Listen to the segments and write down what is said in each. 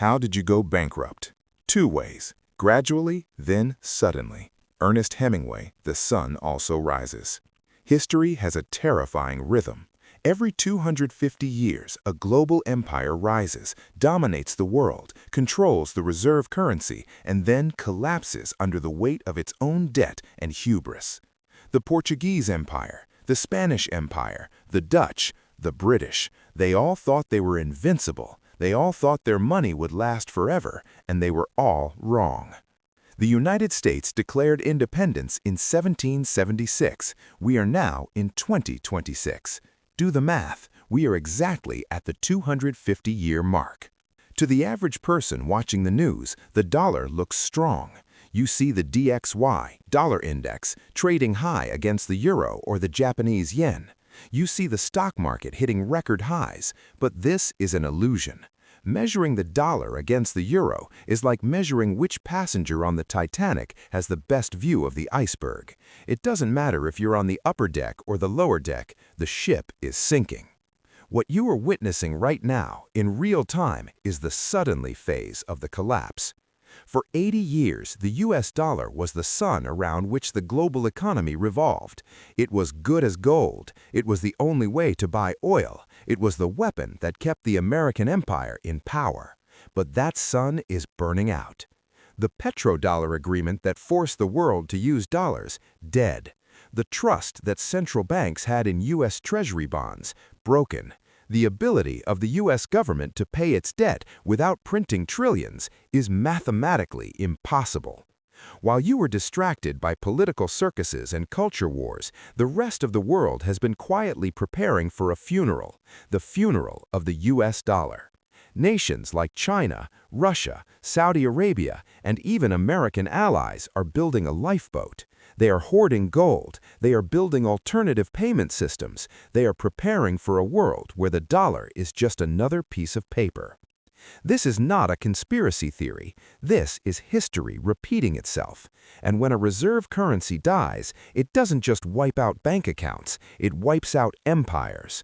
How did you go bankrupt? Two ways: gradually, then suddenly. Ernest Hemingway, The Sun Also Rises. History has a terrifying rhythm. Every 250 years, a global empire rises, dominates the world, controls the reserve currency, and then collapses under the weight of its own debt and hubris. The Portuguese Empire, the Spanish Empire, the Dutch, the British, they all thought they were invincible. They all thought their money would last forever, and they were all wrong. The United States declared independence in 1776. We are now in 2026. Do the math. We are exactly at the 250-year mark. To the average person watching the news, the dollar looks strong. You see the DXY, dollar index, trading high against the euro or the Japanese yen. You see the stock market hitting record highs, but this is an illusion. Measuring the dollar against the euro is like measuring which passenger on the Titanic has the best view of the iceberg. It doesn't matter if you're on the upper deck or the lower deck, the ship is sinking. What you are witnessing right now, in real time, is the suddenly phase of the collapse. For 80 years, the US dollar was the sun around which the global economy revolved. It was good as gold. It was the only way to buy oil. It was the weapon that kept the American empire in power. But that sun is burning out. The Petrodollar agreement that forced the world to use dollars, dead. The trust that central banks had in US Treasury bonds, broken. The ability of the US government to pay its debt without printing trillions is mathematically impossible. While you were distracted by political circuses and culture wars, the rest of the world has been quietly preparing for a funeral, the funeral of the US dollar. Nations like China, Russia, Saudi Arabia, and even American allies are building a lifeboat. They are hoarding gold. They are building alternative payment systems. They are preparing for a world where the dollar is just another piece of paper. This is not a conspiracy theory. This is history repeating itself. And when a reserve currency dies, it doesn't just wipe out bank accounts, it wipes out empires.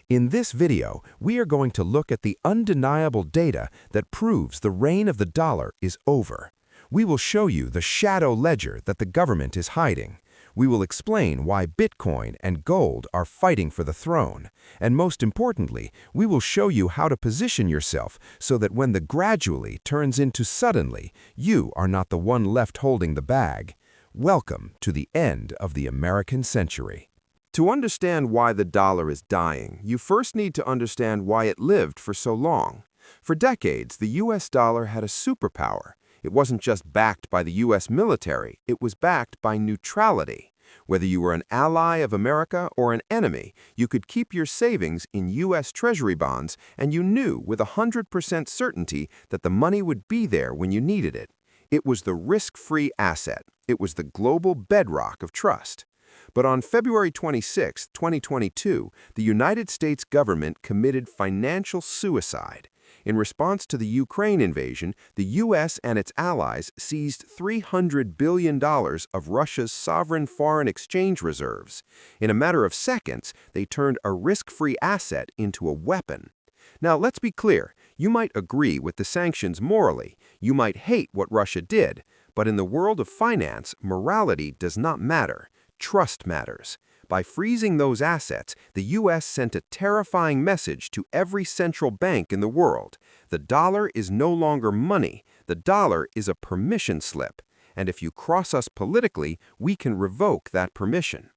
In this video, we are going to look at the undeniable data that proves the reign of the dollar is over. We will show you the shadow ledger that the government is hiding. We will explain why Bitcoin and gold are fighting for the throne. And most importantly, we will show you how to position yourself so that when the gradually turns into suddenly, you are not the one left holding the bag. Welcome to the end of the American century. To understand why the dollar is dying, you first need to understand why it lived for so long. For decades, the US dollar had a superpower. It wasn't just backed by the US military, it was backed by neutrality. Whether you were an ally of America or an enemy, you could keep your savings in US Treasury bonds, and you knew with 100% certainty that the money would be there when you needed it. It was the risk-free asset. It was the global bedrock of trust. But on February 26, 2022, the United States government committed financial suicide. In response to the Ukraine invasion, the U.S. and its allies seized $300 billion of Russia's sovereign foreign exchange reserves. In a matter of seconds, they turned a risk-free asset into a weapon. Now, let's be clear. You might agree with the sanctions morally. You might hate what Russia did. But in the world of finance, morality does not matter. Trust matters. By freezing those assets, the U.S. sent a terrifying message to every central bank in the world. The dollar is no longer money. The dollar is a permission slip. And if you cross us politically, we can revoke that permission.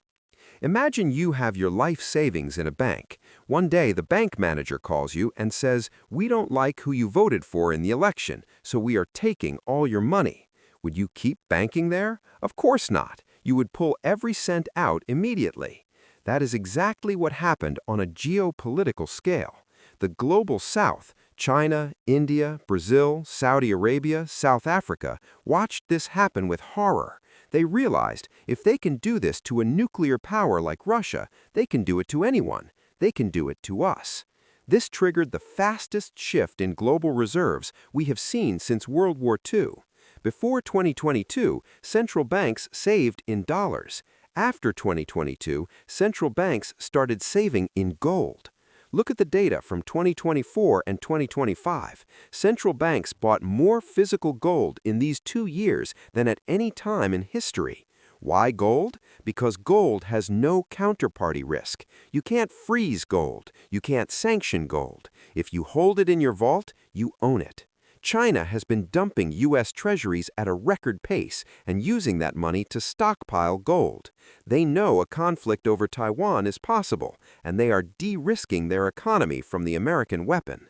Imagine you have your life savings in a bank. One day, the bank manager calls you and says, "We don't like who you voted for in the election, so we are taking all your money." Would you keep banking there? Of course not. You would pull every cent out immediately. That is exactly what happened on a geopolitical scale. The global south, China, India, Brazil, Saudi Arabia, South Africa, watched this happen with horror. They realized if they can do this to a nuclear power like Russia, they can do it to anyone. They can do it to us. This triggered the fastest shift in global reserves we have seen since World War II. Before 2022, central banks saved in dollars. After 2022, central banks started saving in gold. Look at the data from 2024 and 2025. Central banks bought more physical gold in these 2 years than at any time in history. Why gold? Because gold has no counterparty risk. You can't freeze gold. You can't sanction gold. If you hold it in your vault, you own it. China has been dumping US Treasuries at a record pace and using that money to stockpile gold. They know a conflict over Taiwan is possible, and they are de-risking their economy from the American weapon.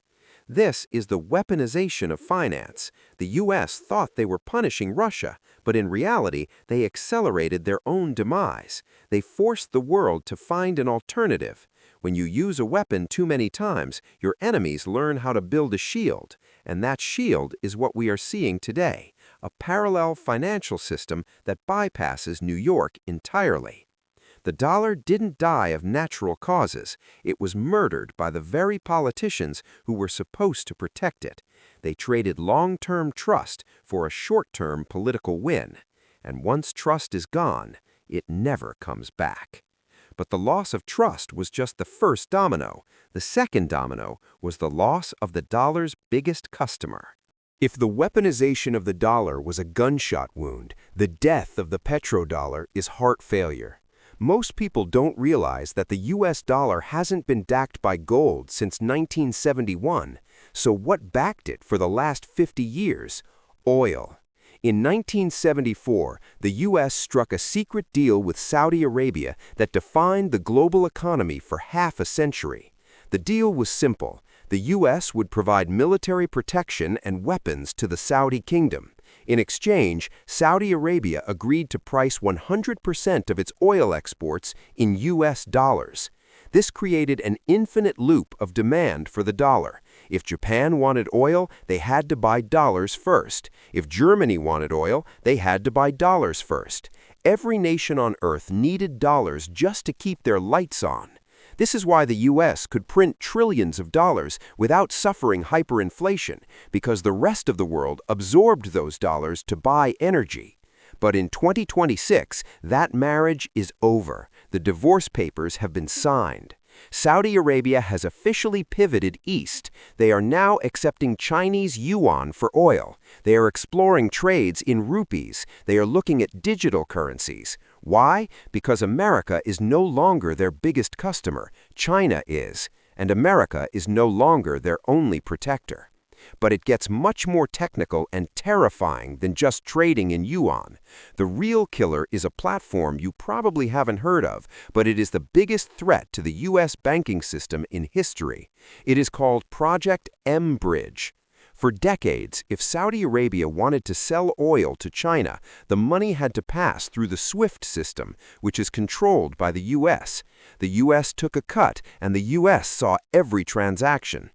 This is the weaponization of finance. The US thought they were punishing Russia, but in reality, they accelerated their own demise. They forced the world to find an alternative. When you use a weapon too many times, your enemies learn how to build a shield. And that shield is what we are seeing today, a parallel financial system that bypasses New York entirely. The dollar didn't die of natural causes. It was murdered by the very politicians who were supposed to protect it. They traded long-term trust for a short-term political win. And once trust is gone, it never comes back. But the loss of trust was just the first domino. The second domino was the loss of the dollar's biggest customer. If the weaponization of the dollar was a gunshot wound, the death of the petrodollar is heart failure. Most people don't realize that the US dollar hasn't been backed by gold since 1971. So what backed it for the last 50 years? Oil. In 1974, the US struck a secret deal with Saudi Arabia that defined the global economy for half a century. The deal was simple. The US would provide military protection and weapons to the Saudi kingdom. In exchange, Saudi Arabia agreed to price 100% of its oil exports in US dollars. This created an infinite loop of demand for the dollar. If Japan wanted oil, they had to buy dollars first. If Germany wanted oil, they had to buy dollars first. Every nation on earth needed dollars just to keep their lights on. This is why the US could print trillions of dollars without suffering hyperinflation, because the rest of the world absorbed those dollars to buy energy. But in 2026, that marriage is over. The divorce papers have been signed. Saudi Arabia has officially pivoted east. They are now accepting Chinese yuan for oil. They are exploring trades in rupees. They are looking at digital currencies. Why? Because America is no longer their biggest customer. China is. And America is no longer their only protector. But it gets much more technical and terrifying than just trading in yuan. The real killer is a platform you probably haven't heard of, but it is the biggest threat to the US banking system in history. It is called Project mBridge. For decades, if Saudi Arabia wanted to sell oil to China, the money had to pass through the SWIFT system, which is controlled by the US. The US took a cut, and the US saw every transaction.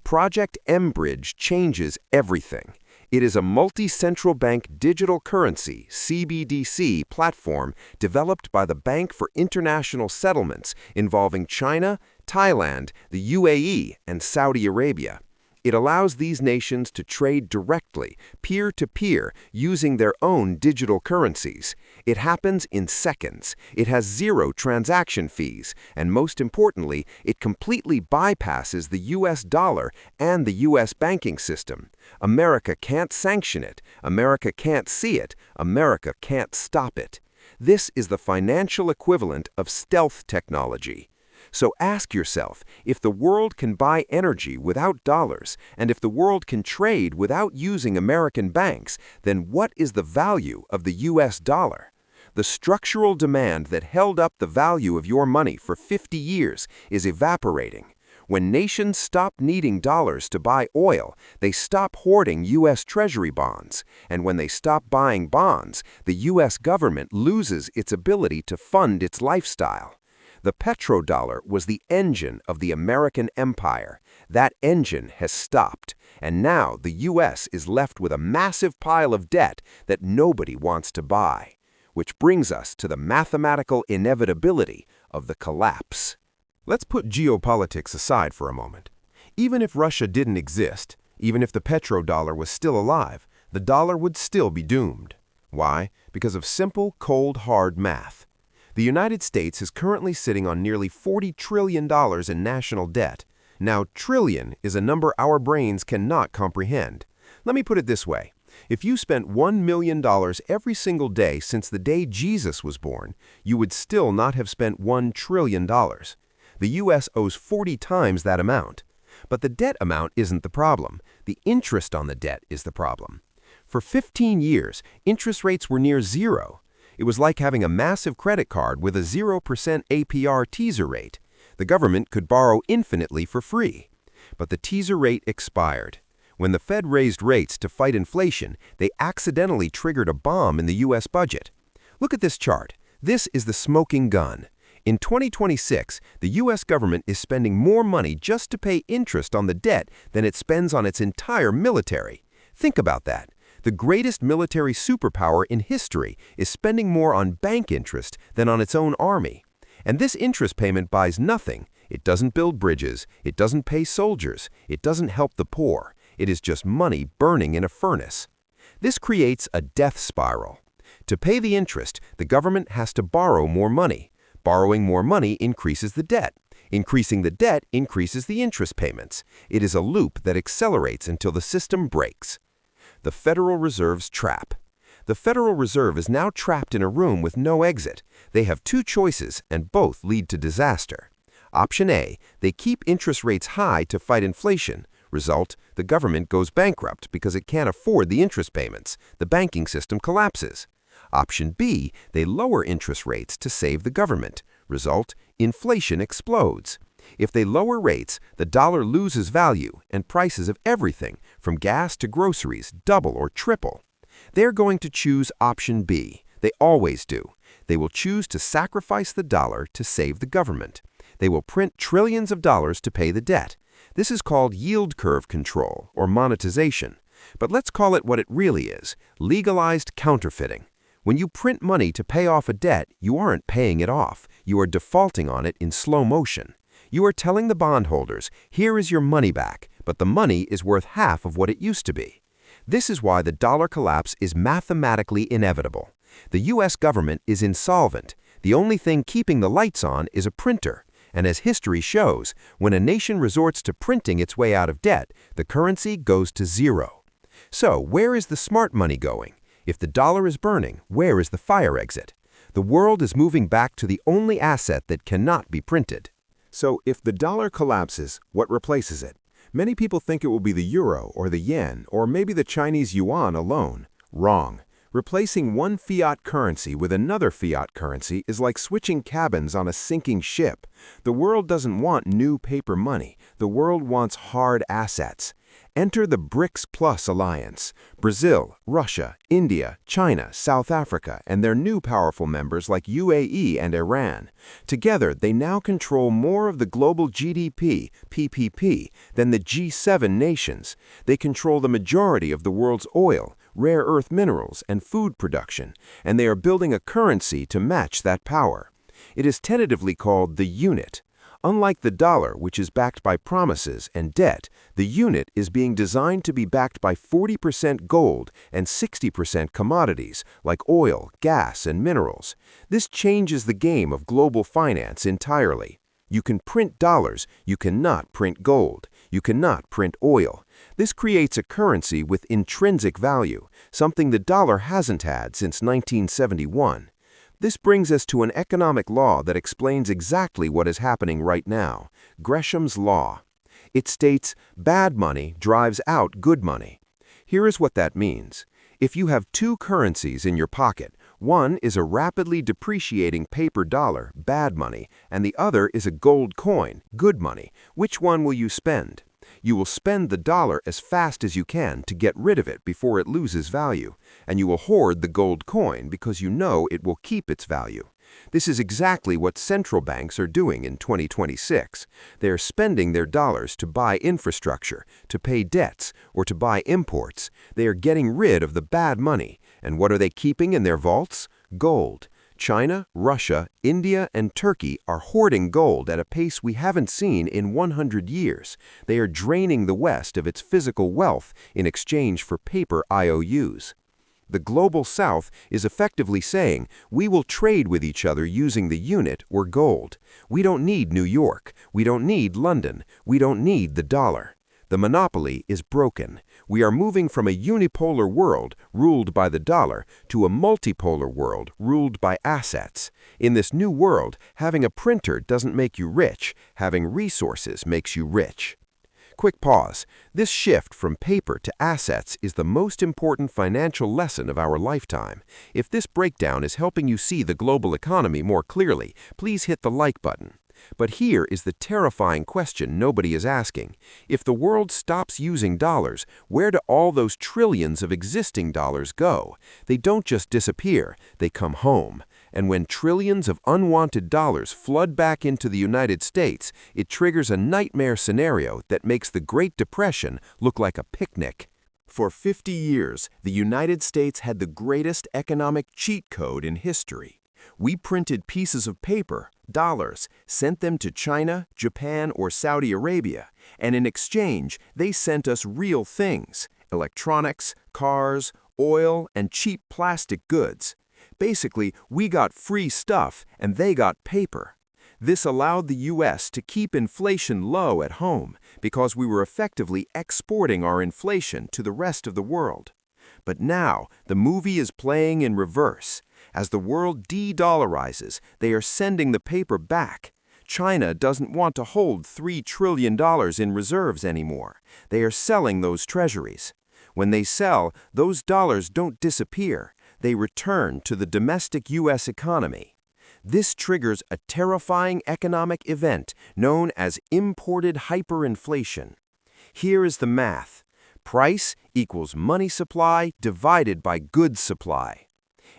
Project mBridge changes everything. It is a multi-central bank digital currency (CBDC) platform developed by the Bank for International Settlements involving China, Thailand, the UAE, and Saudi Arabia. It allows these nations to trade directly, peer-to-peer, using their own digital currencies. It happens in seconds. It has zero transaction fees. And most importantly, it completely bypasses the US dollar and the US banking system. America can't sanction it. America can't see it. America can't stop it. This is the financial equivalent of stealth technology. So ask yourself, if the world can buy energy without dollars, and if the world can trade without using American banks, then what is the value of the US dollar? The structural demand that held up the value of your money for 50 years is evaporating. When nations stop needing dollars to buy oil, they stop hoarding US Treasury bonds. And when they stop buying bonds, the US government loses its ability to fund its lifestyle. The petrodollar was the engine of the American empire. That engine has stopped, and now the US is left with a massive pile of debt that nobody wants to buy. Which brings us to the mathematical inevitability of the collapse. Let's put geopolitics aside for a moment. Even if Russia didn't exist, even if the petrodollar was still alive, the dollar would still be doomed. Why? Because of simple, cold, hard math. The United States is currently sitting on nearly $40 trillion in national debt. Now, trillion is a number our brains cannot comprehend. Let me put it this way. If you spent $1 million every single day since the day Jesus was born, you would still not have spent $1 trillion. The US owes 40 times that amount. But the debt amount isn't the problem. The interest on the debt is the problem. For 15 years, interest rates were near zero. It was like having a massive credit card with a 0% APR teaser rate. The government could borrow infinitely for free. But the teaser rate expired. When the Fed raised rates to fight inflation, they accidentally triggered a bomb in the US budget. Look at this chart. This is the smoking gun. In 2026, the US government is spending more money just to pay interest on the debt than it spends on its entire military. Think about that. The greatest military superpower in history is spending more on bank interest than on its own army. And this interest payment buys nothing. It doesn't build bridges. It doesn't pay soldiers. It doesn't help the poor. It is just money burning in a furnace. This creates a death spiral. To pay the interest, the government has to borrow more money. Borrowing more money increases the debt. Increasing the debt increases the interest payments. It is a loop that accelerates until the system breaks. The Federal Reserve's trap. The Federal Reserve is now trapped in a room with no exit. They have two choices, and both lead to disaster. Option A, they keep interest rates high to fight inflation. Result, the government goes bankrupt because it can't afford the interest payments. The banking system collapses. Option B, they lower interest rates to save the government. Result, inflation explodes. If they lower rates, the dollar loses value and prices of everything, from gas to groceries, double or triple. They're going to choose option B. They always do. They will choose to sacrifice the dollar to save the government. They will print trillions of dollars to pay the debt. This is called yield curve control, or monetization. But let's call it what it really is, legalized counterfeiting. When you print money to pay off a debt, you aren't paying it off. You are defaulting on it in slow motion. You are telling the bondholders, here is your money back, but the money is worth half of what it used to be. This is why the dollar collapse is mathematically inevitable. The US government is insolvent. The only thing keeping the lights on is a printer. And as history shows, when a nation resorts to printing its way out of debt, the currency goes to zero. So, where is the smart money going? If the dollar is burning, where is the fire exit? The world is moving back to the only asset that cannot be printed. So, if the dollar collapses, what replaces it? Many people think it will be the euro or the yen or maybe the Chinese yuan alone. Wrong. Replacing one fiat currency with another fiat currency is like switching cabins on a sinking ship. The world doesn't want new paper money. The world wants hard assets. Enter the BRICS Plus alliance. Brazil, Russia, India, China, South Africa, and their new powerful members like UAE and Iran. Together, they now control more of the global GDP, PPP, than the G7 nations. They control the majority of the world's oil, rare earth minerals, and food production, and they are building a currency to match that power. It is tentatively called the unit. Unlike the dollar, which is backed by promises and debt, the unit is being designed to be backed by 40% gold and 60% commodities, like oil, gas, and minerals. This changes the game of global finance entirely. You can print dollars, you cannot print gold. You cannot print oil. This creates a currency with intrinsic value, something the dollar hasn't had since 1971. This brings us to an economic law that explains exactly what is happening right now, Gresham's law. It states, bad money drives out good money. Here is what that means. If you have two currencies in your pocket, one is a rapidly depreciating paper dollar, bad money, and the other is a gold coin, good money, which one will you spend? You will spend the dollar as fast as you can to get rid of it before it loses value, and you will hoard the gold coin because you know it will keep its value. This is exactly what central banks are doing in 2026. They are spending their dollars to buy infrastructure, to pay debts, or to buy imports. They are getting rid of the bad money, and what are they keeping in their vaults? Gold. China, Russia, India, and Turkey are hoarding gold at a pace we haven't seen in 100 years. They are draining the West of its physical wealth in exchange for paper IOUs. The Global South is effectively saying, we will trade with each other using the unit or gold. We don't need New York. We don't need London. We don't need the dollar. The monopoly is broken. We are moving from a unipolar world ruled by the dollar to a multipolar world ruled by assets. In this new world, having a printer doesn't make you rich. Having resources makes you rich. Quick pause. This shift from paper to assets is the most important financial lesson of our lifetime. If this breakdown is helping you see the global economy more clearly, please hit the like button. But here is the terrifying question nobody is asking. If the world stops using dollars, where do all those trillions of existing dollars go? They don't just disappear, they come home. And when trillions of unwanted dollars flood back into the United States, it triggers a nightmare scenario that makes the Great Depression look like a picnic. For 50 years, the United States had the greatest economic cheat code in history. We printed pieces of paper, dollars, sent them to China, Japan, or Saudi Arabia, and in exchange, they sent us real things: electronics, cars, oil, and cheap plastic goods. Basically, we got free stuff and they got paper. This allowed the US to keep inflation low at home because we were effectively exporting our inflation to the rest of the world. But now, the movie is playing in reverse. As the world de-dollarizes, they are sending the paper back. China doesn't want to hold $3 trillion in reserves anymore. They are selling those treasuries. When they sell, those dollars don't disappear. They return to the domestic US economy. This triggers a terrifying economic event known as imported hyperinflation. Here is the math. Price equals money supply divided by goods supply.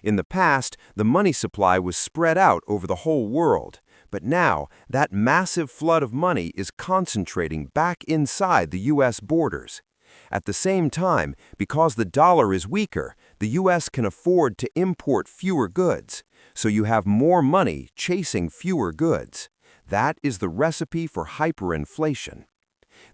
In the past, the money supply was spread out over the whole world, but now that massive flood of money is concentrating back inside the US borders. At the same time, because the dollar is weaker, the US can afford to import fewer goods, so you have more money chasing fewer goods. That is the recipe for hyperinflation.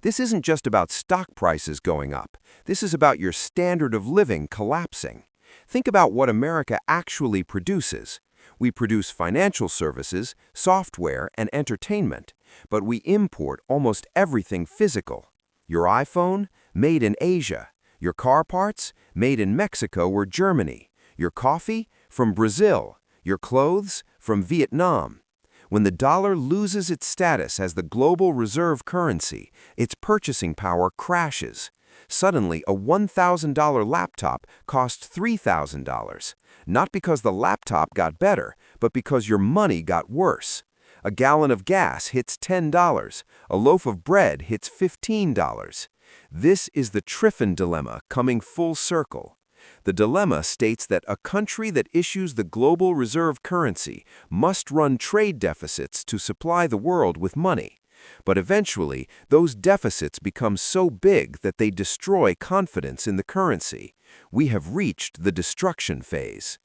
This isn't just about stock prices going up. This is about your standard of living collapsing. Think about what America actually produces. We produce financial services, software, and entertainment, but we import almost everything physical. Your iPhone? Made in Asia. Your car parts? Made in Mexico or Germany. Your coffee? From Brazil. Your clothes? From Vietnam. When the dollar loses its status as the global reserve currency, its purchasing power crashes. Suddenly, a $1,000 laptop costs $3,000, not because the laptop got better, but because your money got worse. A gallon of gas hits $10, a loaf of bread hits $15. This is the Triffin dilemma coming full circle. The dilemma states that a country that issues the global reserve currency must run trade deficits to supply the world with money. But eventually, those deficits become so big that they destroy confidence in the currency. We have reached the destruction phase.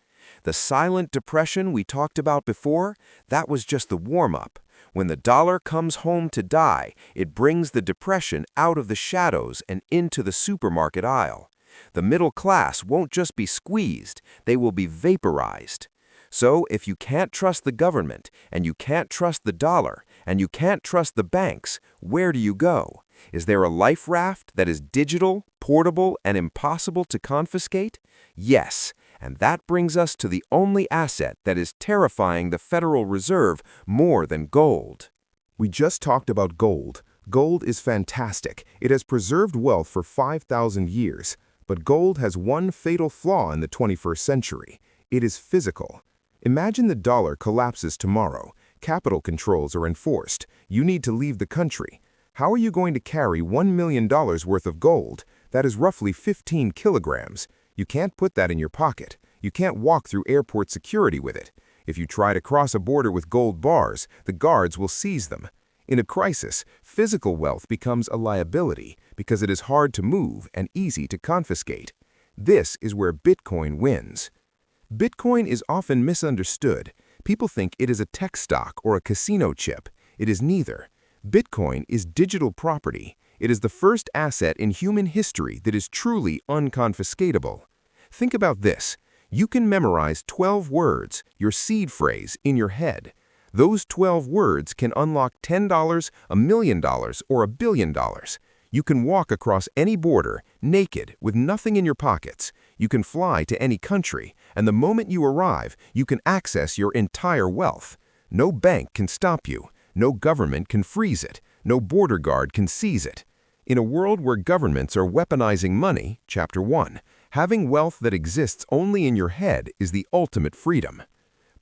The silent depression we talked about before, that was just the warm-up. When the dollar comes home to die, it brings the depression out of the shadows and into the supermarket aisle. The middle class won't just be squeezed, they will be vaporized. So if you can't trust the government, and you can't trust the dollar, and you can't trust the banks, where do you go? Is there a life raft that is digital, portable, and impossible to confiscate? Yes, and that brings us to the only asset that is terrifying the Federal Reserve more than gold. We just talked about gold. Gold is fantastic. It has preserved wealth for 5,000 years. But gold has one fatal flaw in the 21st century. It is physical. Imagine the dollar collapses tomorrow. Capital controls are enforced. You need to leave the country. How are you going to carry $1 million worth of gold? That is roughly 15 kilograms. You can't put that in your pocket. You can't walk through airport security with it. If you try to cross a border with gold bars, the guards will seize them. In a crisis, physical wealth becomes a liability because it is hard to move and easy to confiscate. This is where Bitcoin wins. Bitcoin is often misunderstood. People think it is a tech stock or a casino chip. It is neither. Bitcoin is digital property. It is the first asset in human history that is truly unconfiscatable. Think about this. You can memorize 12 words, your seed phrase, in your head. Those 12 words can unlock $10, $1 million, or $1 billion. You can walk across any border, naked, with nothing in your pockets. You can fly to any country, and the moment you arrive, you can access your entire wealth. No bank can stop you. No government can freeze it. No border guard can seize it. In a world where governments are weaponizing money, Chapter 1, having wealth that exists only in your head is the ultimate freedom.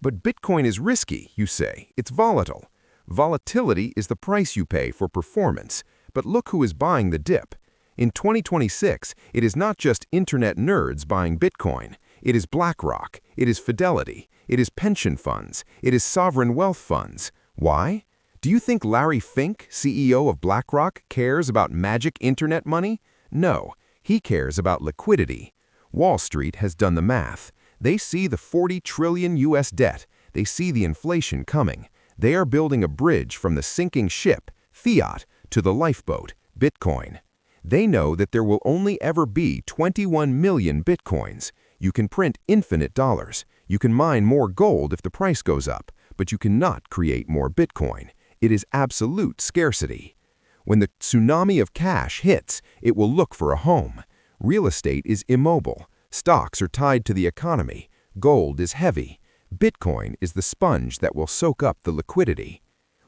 But Bitcoin is risky, you say. It's volatile. Volatility is the price you pay for performance. But look who is buying the dip. In 2026, it is not just internet nerds buying Bitcoin. It is BlackRock. It is Fidelity. It is pension funds. It is sovereign wealth funds. Why? Do you think Larry Fink, CEO of BlackRock, cares about magic internet money? No, he cares about liquidity. Wall Street has done the math. They see the 40 trillion US debt. They see the inflation coming. They are building a bridge from the sinking ship, fiat, to the lifeboat, Bitcoin. They know that there will only ever be 21 million Bitcoins. You can print infinite dollars. You can mine more gold if the price goes up, but you cannot create more Bitcoin. It is absolute scarcity. When the tsunami of cash hits, it will look for a home. Real estate is immobile. Stocks are tied to the economy. Gold is heavy. Bitcoin is the sponge that will soak up the liquidity.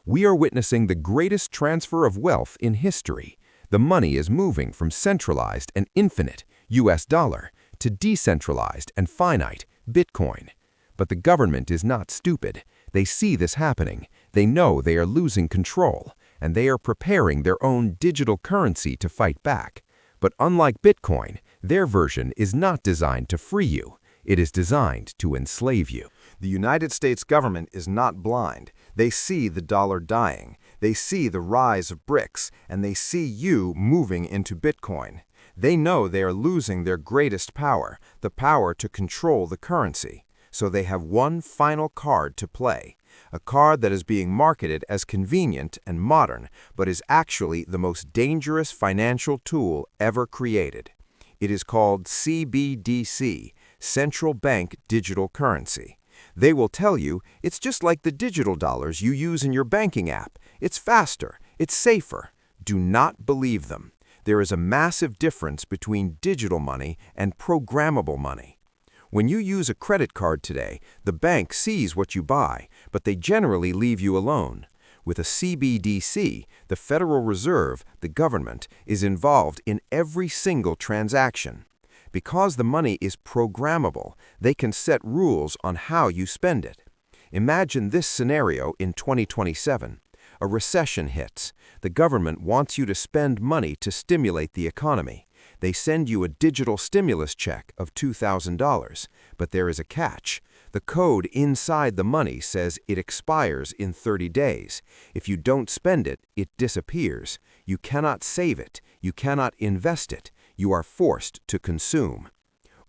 We are witnessing the greatest transfer of wealth in history. The money is moving from centralized and infinite, US dollar, to decentralized and finite, Bitcoin. But the government is not stupid. They see this happening. They know they are losing control, and they are preparing their own digital currency to fight back. But unlike Bitcoin, their version is not designed to free you. It is designed to enslave you. The United States government is not blind. They see the dollar dying. They see the rise of BRICS, and they see you moving into Bitcoin. They know they are losing their greatest power, the power to control the currency. So they have one final card to play, a card that is being marketed as convenient and modern, but is actually the most dangerous financial tool ever created. It is called CBDC, Central Bank Digital Currency. They will tell you it's just like the digital dollars you use in your banking app. It's faster, it's safer. Do not believe them. There is a massive difference between digital money and programmable money. When you use a credit card today, the bank sees what you buy, but they generally leave you alone. With a CBDC, the Federal Reserve, the government, is involved in every single transaction. Because the money is programmable, they can set rules on how you spend it. Imagine this scenario in 2027. A recession hits. The government wants you to spend money to stimulate the economy. They send you a digital stimulus check of $2,000, but there is a catch. The code inside the money says it expires in 30 days. If you don't spend it, it disappears. You cannot save it. You cannot invest it. You are forced to consume.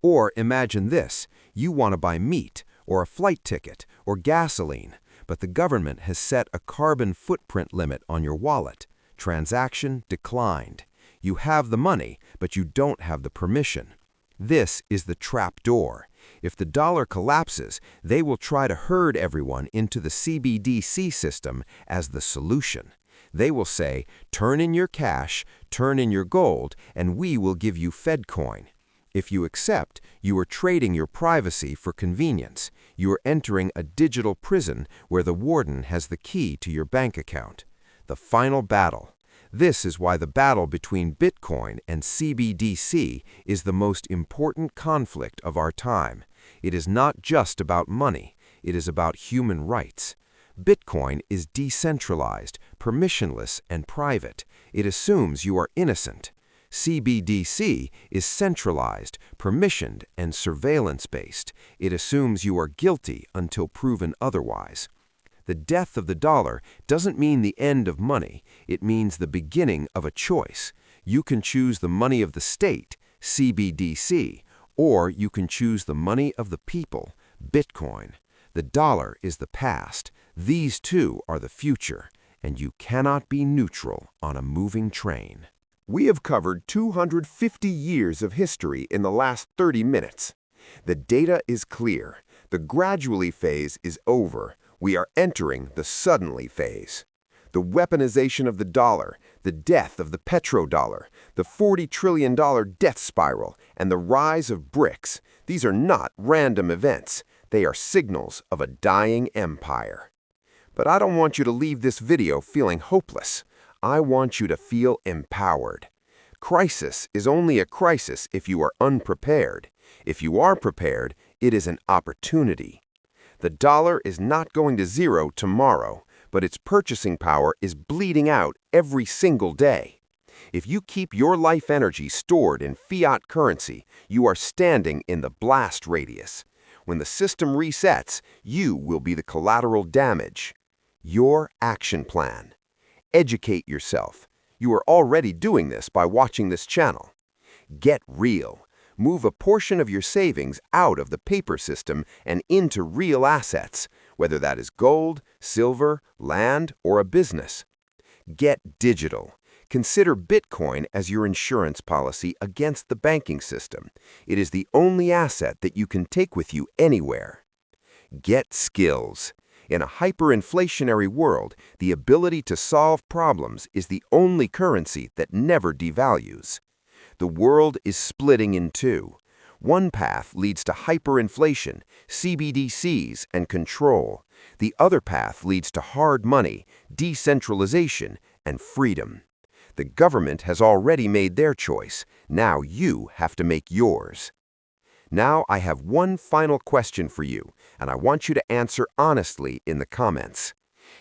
Or imagine this. You want to buy meat, or a flight ticket, or gasoline, but the government has set a carbon footprint limit on your wallet. Transaction declined. You have the money, but you don't have the permission. This is the trap door. If the dollar collapses, they will try to herd everyone into the CBDC system as the solution. They will say, turn in your cash, turn in your gold, and we will give you Fedcoin. If you accept, you are trading your privacy for convenience. You are entering a digital prison where the warden has the key to your bank account. The final battle. This is why the battle between Bitcoin and CBDC is the most important conflict of our time. It is not just about money. It is about human rights. Bitcoin is decentralized, permissionless, and private. It assumes you are innocent. CBDC is centralized, permissioned, and surveillance-based. It assumes you are guilty until proven otherwise. The death of the dollar doesn't mean the end of money. It means the beginning of a choice. You can choose the money of the state, CBDC, or you can choose the money of the people, Bitcoin. The dollar is the past. These two are the future, and you cannot be neutral on a moving train. We have covered 250 years of history in the last 30 minutes. The data is clear. The gradually phase is over. We are entering the suddenly phase. The weaponization of the dollar, the death of the petrodollar, the $40 trillion death spiral, and the rise of BRICS, these are not random events. They are signals of a dying empire. But I don't want you to leave this video feeling hopeless. I want you to feel empowered. Crisis is only a crisis if you are unprepared. If you are prepared, it is an opportunity. The dollar is not going to zero tomorrow, but its purchasing power is bleeding out every single day. If you keep your life energy stored in fiat currency, you are standing in the blast radius. When the system resets, you will be the collateral damage. Your action plan. Educate yourself. You are already doing this by watching this channel. Get real. Move a portion of your savings out of the paper system and into real assets, whether that is gold, silver, land, or a business. Get digital. Consider Bitcoin as your insurance policy against the banking system. It is the only asset that you can take with you anywhere. Get skills. In a hyperinflationary world, the ability to solve problems is the only currency that never devalues. The world is splitting in two. One path leads to hyperinflation, CBDCs, and control. The other path leads to hard money, decentralization, and freedom. The government has already made their choice. Now you have to make yours. Now I have one final question for you, and I want you to answer honestly in the comments.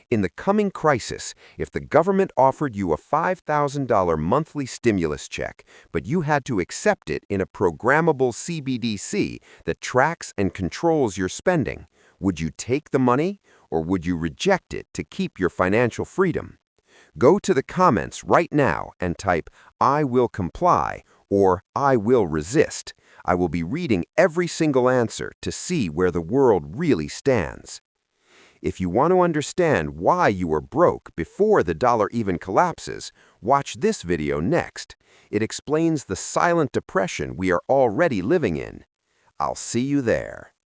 In the coming crisis, if the government offered you a $5,000 monthly stimulus check, but you had to accept it in a programmable CBDC that tracks and controls your spending, would you take the money or would you reject it to keep your financial freedom? Go to the comments right now and type, "I will comply" or "I will resist." I will be reading every single answer to see where the world really stands. If you want to understand why you were broke before the dollar even collapses, watch this video next. It explains the silent depression we are already living in. I'll see you there.